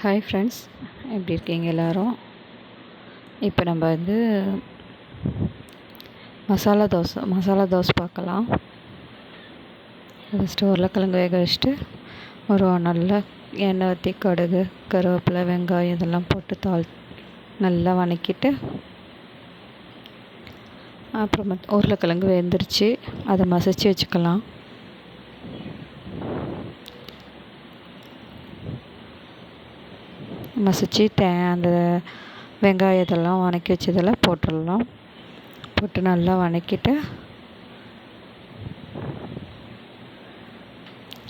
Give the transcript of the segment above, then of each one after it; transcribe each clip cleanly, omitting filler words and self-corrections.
Hi friends, எப்படி இருக்கீங்க எல்லோரும்? இப்போ நம்ம மசாலா தோசை பார்க்கலாம். ஃபஸ்ட்டு உருளைக்கிழங்கு வேக வச்சுட்டு ஒரு நல்ல எண்ணெய் ஊற்றி கடுகு, கருவேப்பிலை, வெங்காயம் இதெல்லாம் போட்டு நல்லா வதக்கிட்டு, அப்புறமா உருளைக்கிழங்கு வெந்துருச்சு, அதை மசிச்சு வச்சுக்கலாம். மசிச்சு அந்த வெங்காயத்தெல்லாம் வதக்கி வச்சதெல்லாம் போட்டுடலாம். போட்டு நல்லா வதக்கிட்டு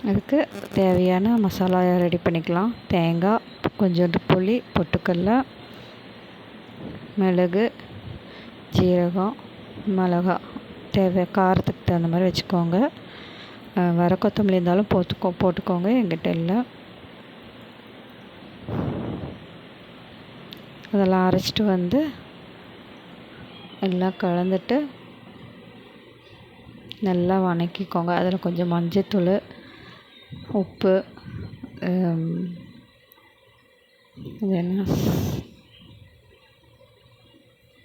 அதுக்கு தேவையான மசாலா ரெடி பண்ணிக்கலாம். தேங்காய், கொஞ்சோண்டு புளி, பொட்டுக்கடலை, மிளகு, ஜீரகம், மிளகாய் காரத்துக்கு தகுந்த மாதிரி வச்சுக்கோங்க. வர கொத்தமல்லி இருந்தாலும் போட்டுக்கோங்க, எங்கிட்ட இல்லை. அதெல்லாம் அரைச்சிட்டு எல்லாம் கலந்துட்டு நல்லா வதக்கிக்கோங்க. அதில் கொஞ்சம் மஞ்சத்தூள், உப்பு,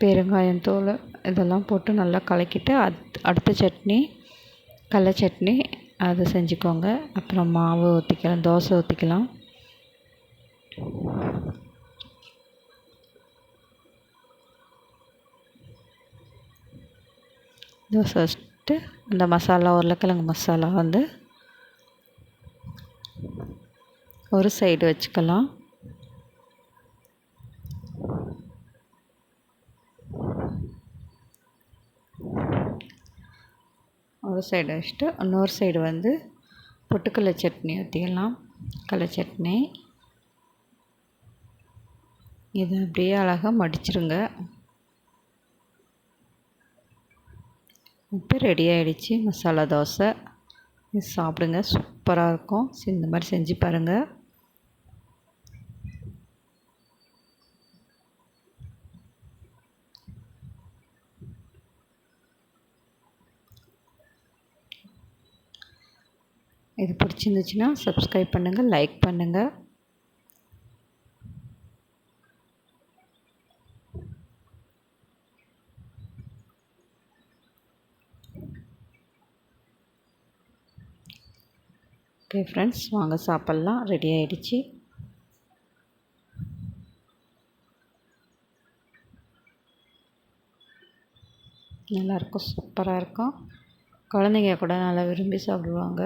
பெருங்காயத்தூள் இதெல்லாம் போட்டு நல்லா கலக்கிட்டு அடுத்த சட்னி கடலை சட்னி அது செஞ்சுக்கோங்க. அப்புறம் மாவு ஊற்றிக்கலாம், தோசை ஊற்றிக்கலாம். தோசை வச்சுட்டு அந்த மசாலா உருளைக்கிழங்கு மசாலா ஒரு சைடு வச்சுக்கலாம். ஒரு சைடு வச்சுட்டு இன்னொரு சைடு பொட்டுக்கடலை சட்னி ஊற்றிக்கலாம். கடலை சட்னி இதை அப்படியே அழகாக மடிச்சிருங்க. இப்போ ரெடி ஆகிடுச்சு மசாலா தோசை. சாப்பிடுங்க, சூப்பராக இருக்கும். இந்த மாதிரி செஞ்சு பாருங்கள். இது பிடிச்சிருந்துச்சுன்னா சப்ஸ்கிரைப் பண்ணுங்கள், லைக் பண்ணுங்கள். ஓகே ஃப்ரெண்ட்ஸ், வாங்க சாப்பிட்லாம். ரெடி ஆகிடுச்சு. நல்லாயிருக்கும், சூப்பராக இருக்கும். குழந்தைங்க கூட நல்லா விரும்பி சாப்பிடுவாங்க.